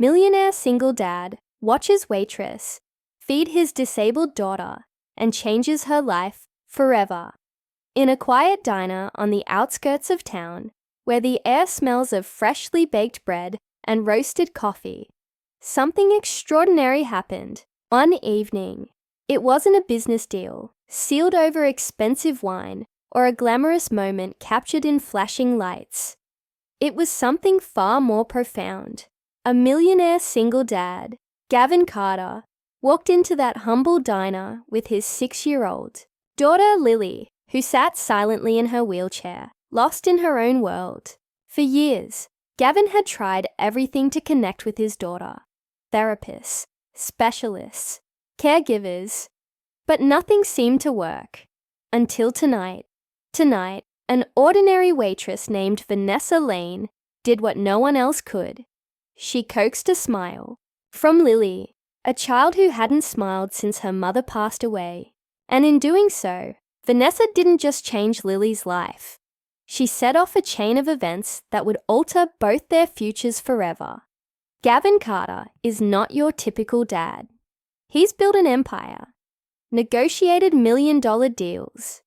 Millionaire single dad watches Waitress feed his disabled daughter and changes her life forever. In a quiet diner on the outskirts of town, where the air smells of freshly baked bread and roasted coffee, something extraordinary happened. One evening, it wasn't a business deal, sealed over expensive wine, or a glamorous moment captured in flashing lights. It was something far more profound. A millionaire single dad, Gavin Carter, walked into that humble diner with his 6-year-old daughter Lily, who sat silently in her wheelchair, lost in her own world. For years, Gavin had tried everything to connect with his daughter: therapists, specialists, caregivers, but nothing seemed to work. Until tonight. Tonight, an ordinary waitress named Vanessa Lane did what no one else could. She coaxed a smile from Lily, a child who hadn't smiled since her mother passed away. And in doing so, Vanessa didn't just change Lily's life. She set off a chain of events that would alter both their futures forever. Gavin Carter is not your typical dad. He's built an empire, negotiated million-dollar deals,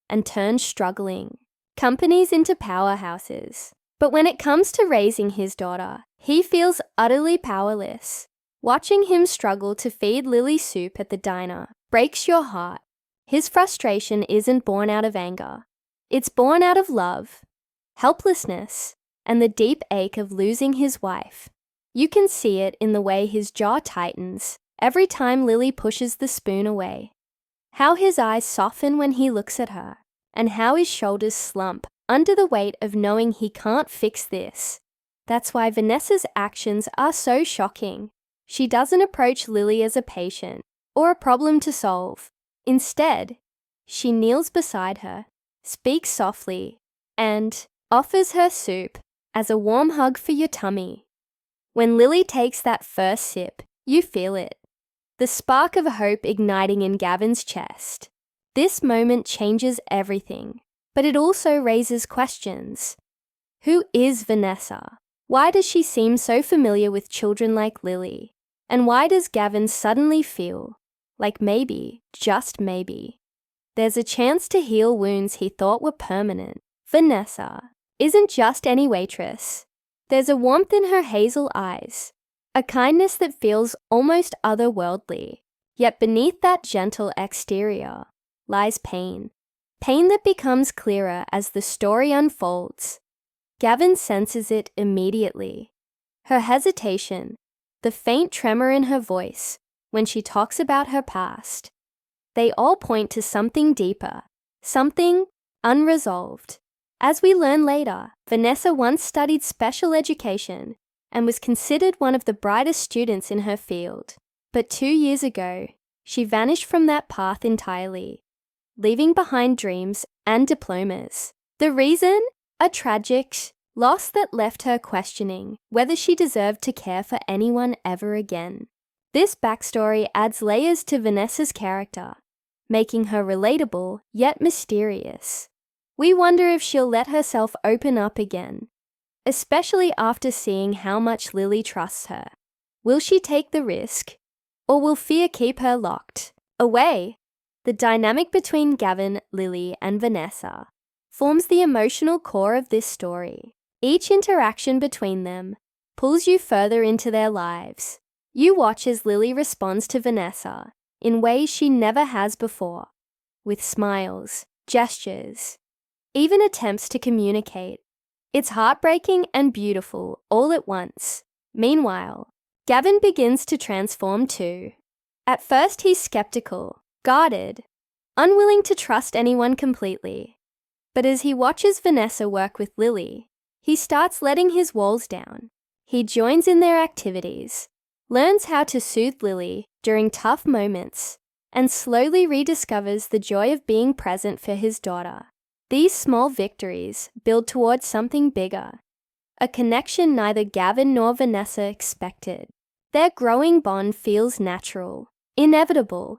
and turned struggling companies into powerhouses. But when it comes to raising his daughter, he feels utterly powerless. Watching him struggle to feed Lily soup at the diner breaks your heart. His frustration isn't born out of anger. It's born out of love, helplessness, and the deep ache of losing his wife. You can see it in the way his jaw tightens every time Lily pushes the spoon away, how his eyes soften when he looks at her, and how his shoulders slump under the weight of knowing he can't fix this. That's why Vanessa's actions are so shocking. She doesn't approach Lily as a patient or a problem to solve. Instead, she kneels beside her, speaks softly, and offers her soup as a warm hug for your tummy. When Lily takes that first sip, you feel it, the spark of hope igniting in Gavin's chest. This moment changes everything, but it also raises questions. Who is Vanessa? Why does she seem so familiar with children like Lily? And why does Gavin suddenly feel like maybe, just maybe, there's a chance to heal wounds he thought were permanent? Vanessa isn't just any waitress. There's a warmth in her hazel eyes, a kindness that feels almost otherworldly. Yet beneath that gentle exterior lies pain. Pain that becomes clearer as the story unfolds. Gavin senses it immediately. Her hesitation, the faint tremor in her voice when she talks about her past. They all point to something deeper, something unresolved. As we learn later, Vanessa once studied special education and was considered one of the brightest students in her field. But 2 years ago, she vanished from that path entirely, leaving behind dreams and diplomas. The reason? A tragic loss that left her questioning whether she deserved to care for anyone ever again. This backstory adds layers to Vanessa's character, making her relatable yet mysterious. We wonder if she'll let herself open up again, especially after seeing how much Lily trusts her. Will she take the risk, or will fear keep her locked away? The dynamic between Gavin, Lily, and Vanessa forms the emotional core of this story. Each interaction between them pulls you further into their lives. You watch as Lily responds to Vanessa in ways she never has before, with smiles, gestures, even attempts to communicate. It's heartbreaking and beautiful all at once. Meanwhile, Gavin begins to transform too. At first he's skeptical, guarded, unwilling to trust anyone completely. But as he watches Vanessa work with Lily, he starts letting his walls down. He joins in their activities, learns how to soothe Lily during tough moments, and slowly rediscovers the joy of being present for his daughter. These small victories build towards something bigger, a connection neither Gavin nor Vanessa expected. Their growing bond feels natural, inevitable,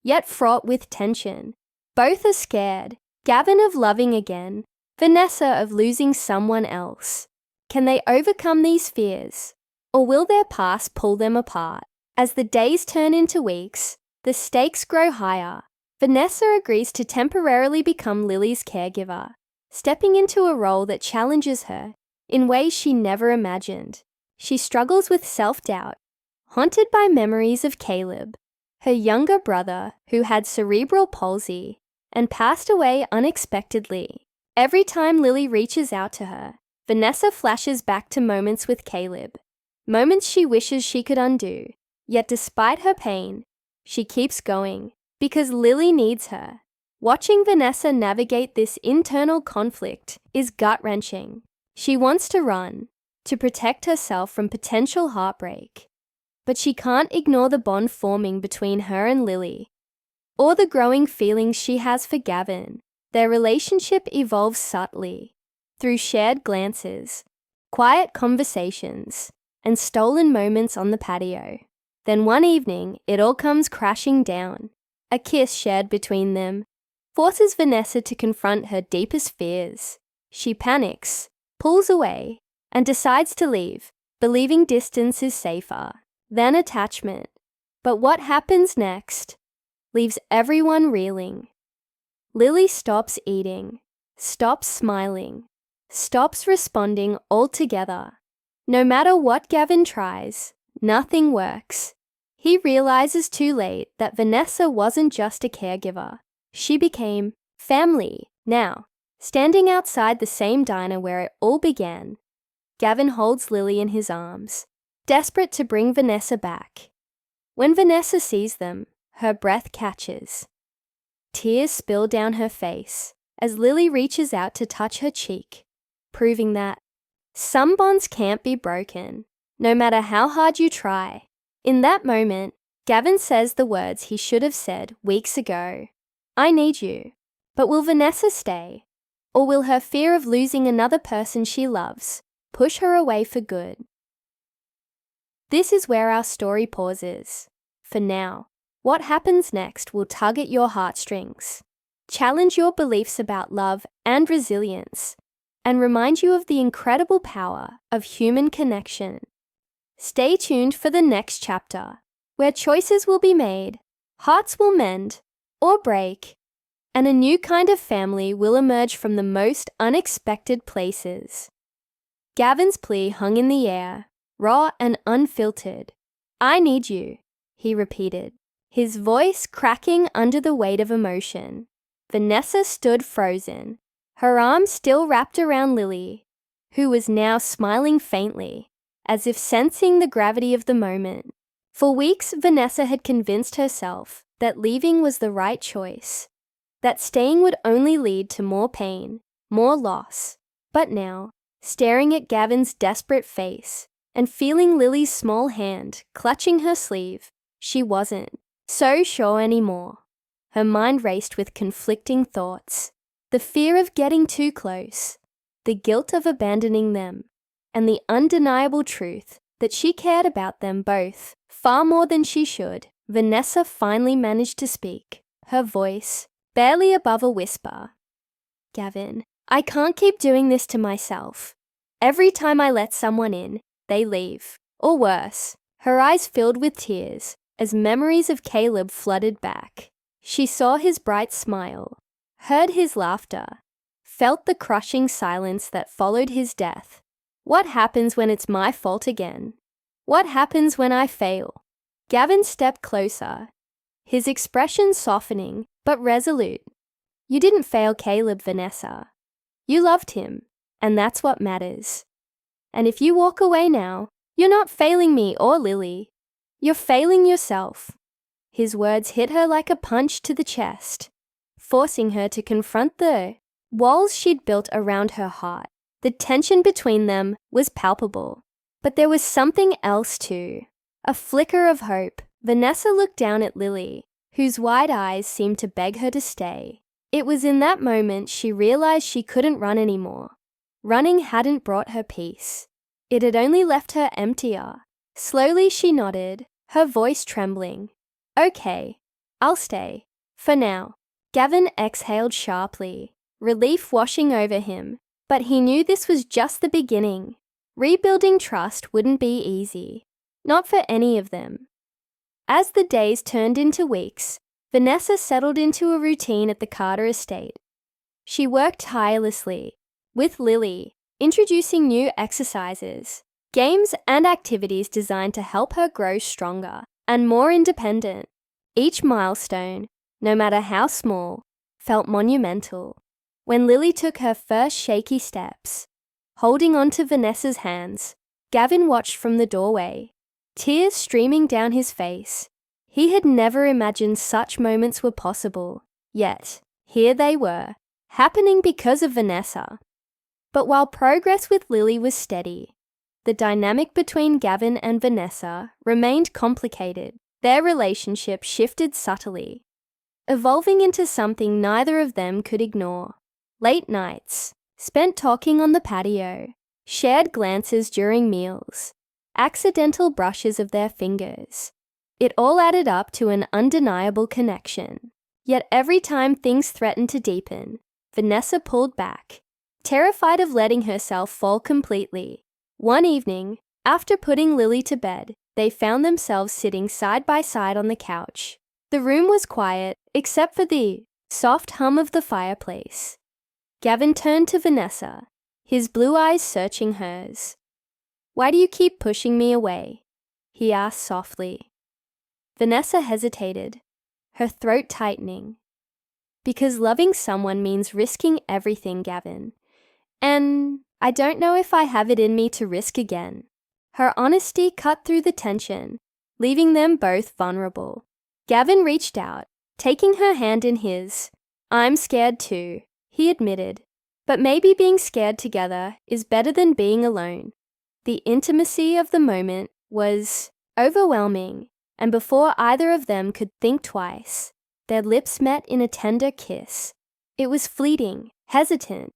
yet fraught with tension. Both are scared, Gavin of loving again, Vanessa of losing someone else. Can they overcome these fears? Or will their past pull them apart? As the days turn into weeks, the stakes grow higher. Vanessa agrees to temporarily become Lily's caregiver, stepping into a role that challenges her in ways she never imagined. She struggles with self-doubt, haunted by memories of Caleb, her younger brother who had cerebral palsy and passed away unexpectedly. Every time Lily reaches out to her, Vanessa flashes back to moments with Caleb, moments she wishes she could undo. Yet despite her pain, she keeps going because Lily needs her. Watching Vanessa navigate this internal conflict is gut-wrenching. She wants to run, to protect herself from potential heartbreak. But she can't ignore the bond forming between her and Lily, or the growing feelings she has for Gavin. Their relationship evolves subtly, through shared glances, quiet conversations, and stolen moments on the patio. Then one evening, it all comes crashing down. A kiss shared between them forces Vanessa to confront her deepest fears. She panics, pulls away, and decides to leave, believing distance is safer than attachment. But what happens next leaves everyone reeling. Lily stops eating, stops smiling, stops responding altogether. No matter what Gavin tries, nothing works. He realizes too late that Vanessa wasn't just a caregiver. She became family now. Standing outside the same diner where it all began, Gavin holds Lily in his arms, desperate to bring Vanessa back. When Vanessa sees them, her breath catches. Tears spill down her face as Lily reaches out to touch her cheek, proving that some bonds can't be broken, no matter how hard you try. In that moment, Gavin says the words he should have said weeks ago. I need you. But will Vanessa stay? Or will her fear of losing another person she loves push her away for good? This is where our story pauses. For now, what happens next will tug at your heartstrings, challenge your beliefs about love and resilience, and remind you of the incredible power of human connection. Stay tuned for the next chapter, where choices will be made, hearts will mend or break, and a new kind of family will emerge from the most unexpected places. Gavin's plea hung in the air, raw and unfiltered. I need you, he repeated, his voice cracking under the weight of emotion. Vanessa stood frozen, her arms still wrapped around Lily, who was now smiling faintly, as if sensing the gravity of the moment. For weeks, Vanessa had convinced herself that leaving was the right choice, that staying would only lead to more pain, more loss. But now, staring at Gavin's desperate face and feeling Lily's small hand clutching her sleeve, she wasn't so sure anymore. Her mind raced with conflicting thoughts. The fear of getting too close, the guilt of abandoning them, and the undeniable truth that she cared about them both far more than she should. Vanessa finally managed to speak, her voice barely above a whisper. Gavin, I can't keep doing this to myself. Every time I let someone in, they leave. Or worse. Her eyes filled with tears as memories of Caleb flooded back. She saw his bright smile, heard his laughter, felt the crushing silence that followed his death. What happens when it's my fault again? What happens when I fail? Gavin stepped closer, his expression softening but resolute. You didn't fail Caleb, Vanessa. You loved him, and that's what matters. And if you walk away now, you're not failing me or Lily. You're failing yourself. His words hit her like a punch to the chest, forcing her to confront the walls she'd built around her heart. The tension between them was palpable. But there was something else too. A flicker of hope. Vanessa looked down at Lily, whose wide eyes seemed to beg her to stay. It was in that moment she realized she couldn't run anymore. Running hadn't brought her peace. It had only left her emptier. Slowly she nodded, her voice trembling. Okay, I'll stay. For now. Gavin exhaled sharply, relief washing over him. But he knew this was just the beginning. Rebuilding trust wouldn't be easy. Not for any of them. As the days turned into weeks, Vanessa settled into a routine at the Carter estate. She worked tirelessly, with Lily, introducing new exercises, games and activities designed to help her grow stronger and more independent. Each milestone, no matter how small, felt monumental. When Lily took her first shaky steps, holding on to Vanessa's hands, Gavin watched from the doorway, tears streaming down his face. He had never imagined such moments were possible, yet here they were, happening because of Vanessa. But while progress with Lily was steady, the dynamic between Gavin and Vanessa remained complicated. Their relationship shifted subtly, evolving into something neither of them could ignore. Late nights, spent talking on the patio, shared glances during meals, accidental brushes of their fingers. It all added up to an undeniable connection. Yet every time things threatened to deepen, Vanessa pulled back, terrified of letting herself fall completely. One evening, after putting Lily to bed, they found themselves sitting side by side on the couch. The room was quiet, except for the soft hum of the fireplace. Gavin turned to Vanessa, his blue eyes searching hers. "Why do you keep pushing me away?" he asked softly. Vanessa hesitated, her throat tightening. "Because loving someone means risking everything, Gavin. And I don't know if I have it in me to risk again." Her honesty cut through the tension, leaving them both vulnerable. Gavin reached out, taking her hand in his. "I'm scared too," he admitted. "But maybe being scared together is better than being alone." The intimacy of the moment was overwhelming, and before either of them could think twice, their lips met in a tender kiss. It was fleeting, hesitant,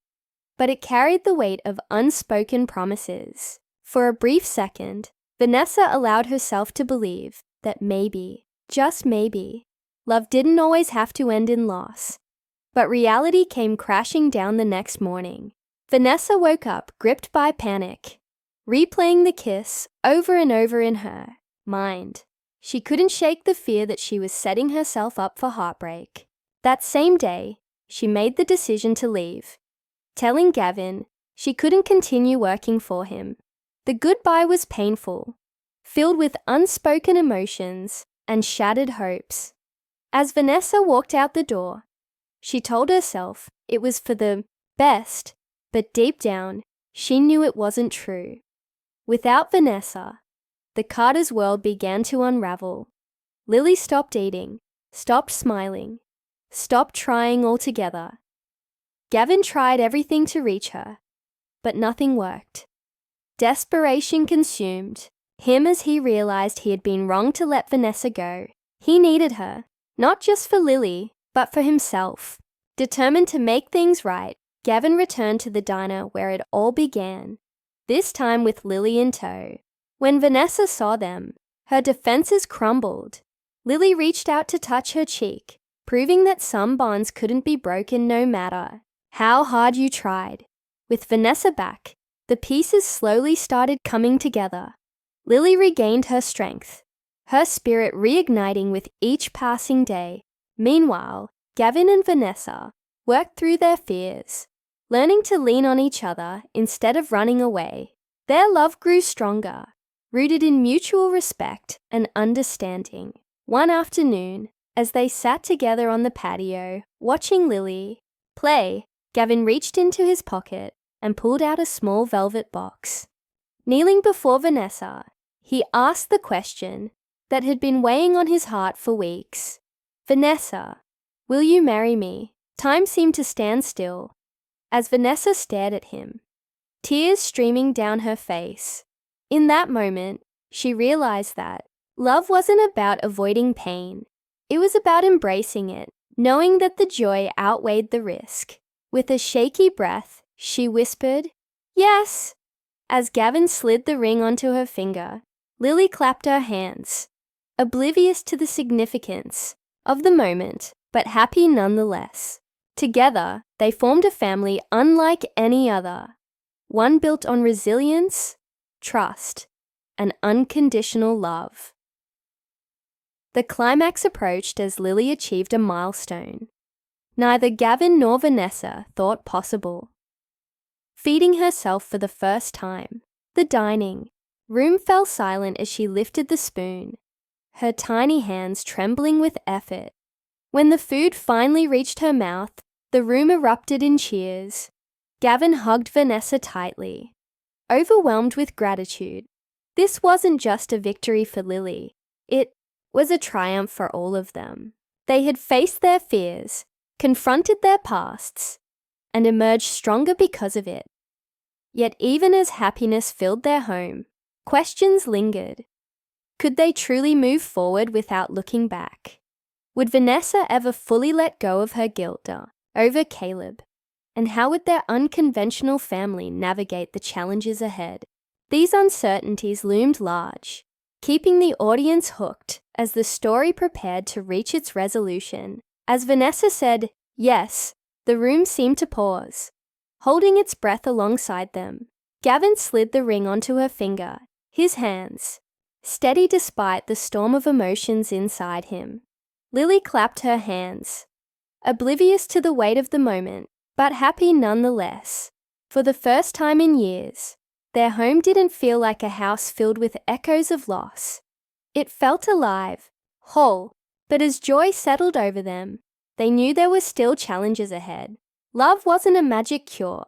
but it carried the weight of unspoken promises. For a brief second, Vanessa allowed herself to believe that maybe, just maybe, love didn't always have to end in loss. But reality came crashing down the next morning. Vanessa woke up gripped by panic, replaying the kiss over and over in her mind. She couldn't shake the fear that she was setting herself up for heartbreak. That same day, she made the decision to leave, telling Gavin she couldn't continue working for him. The goodbye was painful, filled with unspoken emotions and shattered hopes. As Vanessa walked out the door, she told herself it was for the best, but deep down, she knew it wasn't true. Without Vanessa, the Carter's world began to unravel. Lily stopped eating, stopped smiling, stopped trying altogether. Gavin tried everything to reach her, but nothing worked. Desperation consumed him as he realized he had been wrong to let Vanessa go. He needed her, not just for Lily, but for himself. Determined to make things right, Gavin returned to the diner where it all began, this time with Lily in tow. When Vanessa saw them, her defenses crumbled. Lily reached out to touch her cheek, proving that some bonds couldn't be broken no matter how hard you tried. With Vanessa back, the pieces slowly started coming together. Lily regained her strength, her spirit reigniting with each passing day. Meanwhile, Gavin and Vanessa worked through their fears, learning to lean on each other instead of running away. Their love grew stronger, rooted in mutual respect and understanding. One afternoon, as they sat together on the patio, watching Lily play, Gavin reached into his pocket and pulled out a small velvet box. Kneeling before Vanessa, he asked the question that had been weighing on his heart for weeks. "Vanessa, will you marry me?" Time seemed to stand still as Vanessa stared at him, tears streaming down her face. In that moment, she realized that love wasn't about avoiding pain. It was about embracing it, knowing that the joy outweighed the risk. With a shaky breath, she whispered, "Yes." As Gavin slid the ring onto her finger, Lily clapped her hands, oblivious to the significance of the moment, but happy nonetheless. Together, they formed a family unlike any other, one built on resilience, trust, and unconditional love. The climax approached as Lily achieved a milestone neither Gavin nor Vanessa thought possible. Feeding herself for the first time, the dining room fell silent as she lifted the spoon, her tiny hands trembling with effort. When the food finally reached her mouth, the room erupted in cheers. Gavin hugged Vanessa tightly, overwhelmed with gratitude. This wasn't just a victory for Lily. It was a triumph for all of them. They had faced their fears, confronted their pasts, and emerged stronger because of it. Yet even as happiness filled their home, questions lingered. Could they truly move forward without looking back? Would Vanessa ever fully let go of her guilt over Caleb? And how would their unconventional family navigate the challenges ahead? These uncertainties loomed large, keeping the audience hooked as the story prepared to reach its resolution. As Vanessa said, "Yes," the room seemed to pause, holding its breath alongside them. Gavin slid the ring onto her finger, his hands steady despite the storm of emotions inside him. Lily clapped her hands, oblivious to the weight of the moment, but happy nonetheless. For the first time in years, their home didn't feel like a house filled with echoes of loss. It felt alive, whole, but as joy settled over them, they knew there were still challenges ahead. Love wasn't a magic cure.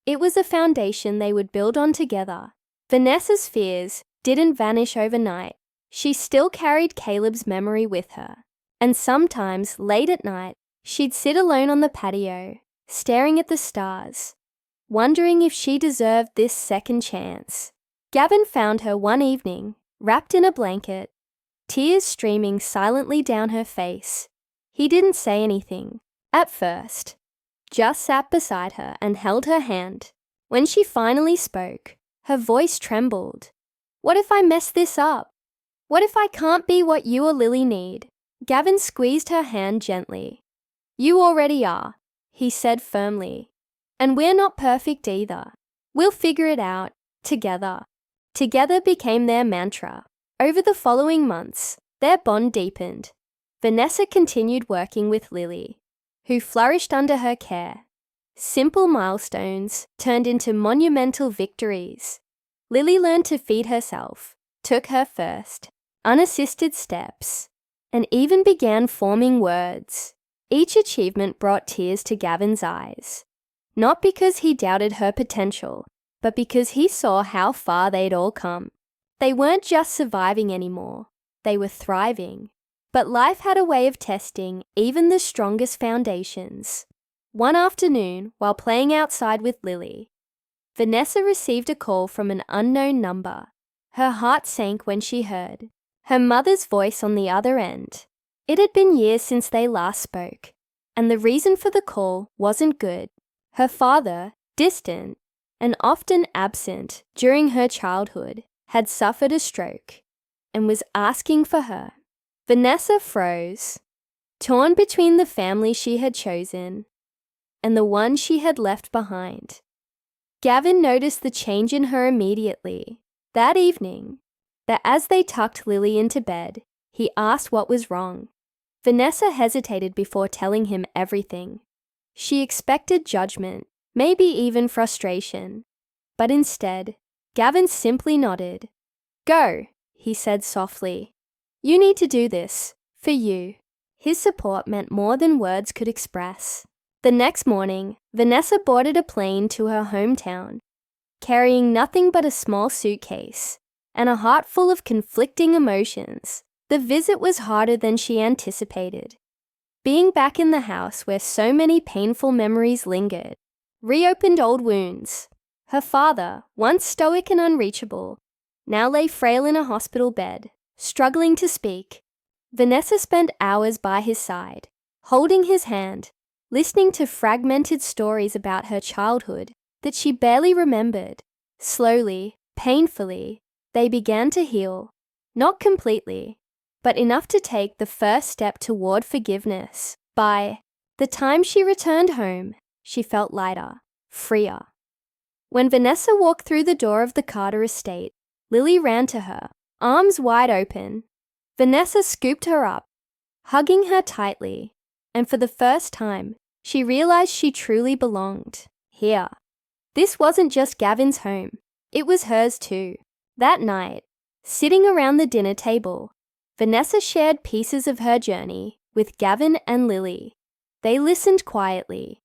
It was a foundation they would build on together. Vanessa's fears didn't vanish overnight. She still carried Caleb's memory with her. And sometimes, late at night, she'd sit alone on the patio, staring at the stars, wondering if she deserved this second chance. Gavin found her one evening, wrapped in a blanket, tears streaming silently down her face. He didn't say anything, at first, just sat beside her and held her hand. When she finally spoke, her voice trembled. "What if I mess this up? What if I can't be what you or Lily need?" Gavin squeezed her hand gently. "You already are," he said firmly. "And we're not perfect either. We'll figure it out, together." Together became their mantra. Over the following months, their bond deepened. Vanessa continued working with Lily, who flourished under her care. Simple milestones turned into monumental victories. Lily learned to feed herself, took her first, unassisted steps, and even began forming words. Each achievement brought tears to Gavin's eyes, not because he doubted her potential, but because he saw how far they'd all come. They weren't just surviving anymore, they were thriving. But life had a way of testing even the strongest foundations. One afternoon, while playing outside with Lily, Vanessa received a call from an unknown number. Her heart sank when she heard her mother's voice on the other end. It had been years since they last spoke, and the reason for the call wasn't good. Her father, distant and often absent during her childhood, had suffered a stroke and was asking for her. Vanessa froze, torn between the family she had chosen and the one she had left behind. Gavin noticed the change in her immediately. That evening, that as they tucked Lily into bed, he asked what was wrong. Vanessa hesitated before telling him everything. She expected judgment, maybe even frustration. But instead, Gavin simply nodded. "Go," he said softly. "You need to do this, for you." His support meant more than words could express. The next morning, Vanessa boarded a plane to her hometown, carrying nothing but a small suitcase and a heart full of conflicting emotions. The visit was harder than she anticipated. Being back in the house where so many painful memories lingered, reopened old wounds. Her father, once stoic and unreachable, now lay frail in a hospital bed, struggling to speak. Vanessa spent hours by his side, holding his hand, listening to fragmented stories about her childhood that she barely remembered. Slowly, painfully, they began to heal. Not completely, but enough to take the first step toward forgiveness. By the time she returned home, she felt lighter, freer. When Vanessa walked through the door of the Carter estate, Lily ran to her, arms wide open. Vanessa scooped her up, hugging her tightly, and for the first time, she realized she truly belonged here. This wasn't just Gavin's home, it was hers too. That night, sitting around the dinner table, Vanessa shared pieces of her journey with Gavin and Lily. They listened quietly,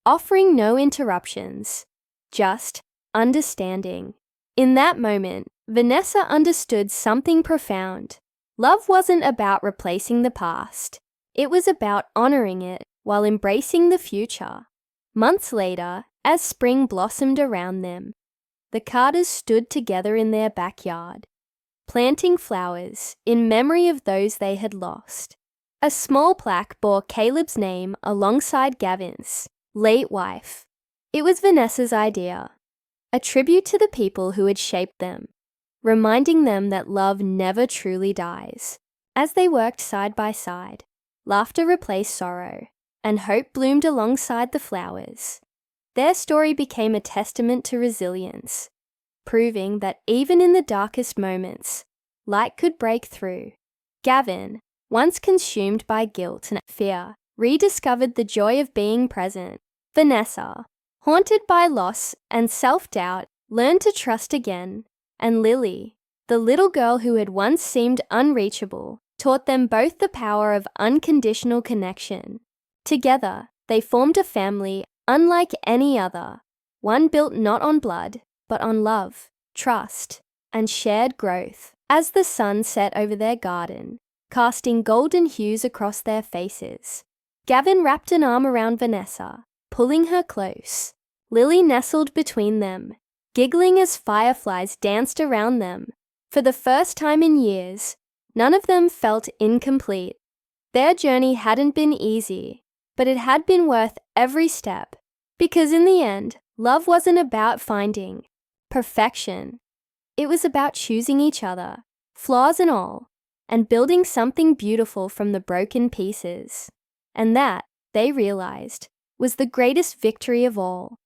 offering no interruptions, just understanding. In that moment, Vanessa understood something profound. Love wasn't about replacing the past. It was about honoring it while embracing the future. Months later, as spring blossomed around them, the Carters stood together in their backyard, planting flowers in memory of those they had lost. A small plaque bore Caleb's name alongside Gavin's late wife. It was Vanessa's idea, a tribute to the people who had shaped them, reminding them that love never truly dies. As they worked side by side, laughter replaced sorrow, and hope bloomed alongside the flowers. Their story became a testament to resilience, proving that even in the darkest moments, light could break through. Gavin, once consumed by guilt and fear, rediscovered the joy of being present. Vanessa, haunted by loss and self-doubt, learned to trust again. And Lily, the little girl who had once seemed unreachable, taught them both the power of unconditional connection. Together, they formed a family unlike any other, one built not on blood, but on love, trust, and shared growth. As the sun set over their garden, casting golden hues across their faces, Gavin wrapped an arm around Vanessa, pulling her close. Lily nestled between them, giggling as fireflies danced around them. For the first time in years, none of them felt incomplete. Their journey hadn't been easy, but it had been worth every step. Because in the end, love wasn't about finding perfection. It was about choosing each other, flaws and all, and building something beautiful from the broken pieces. And that, they realized, was the greatest victory of all.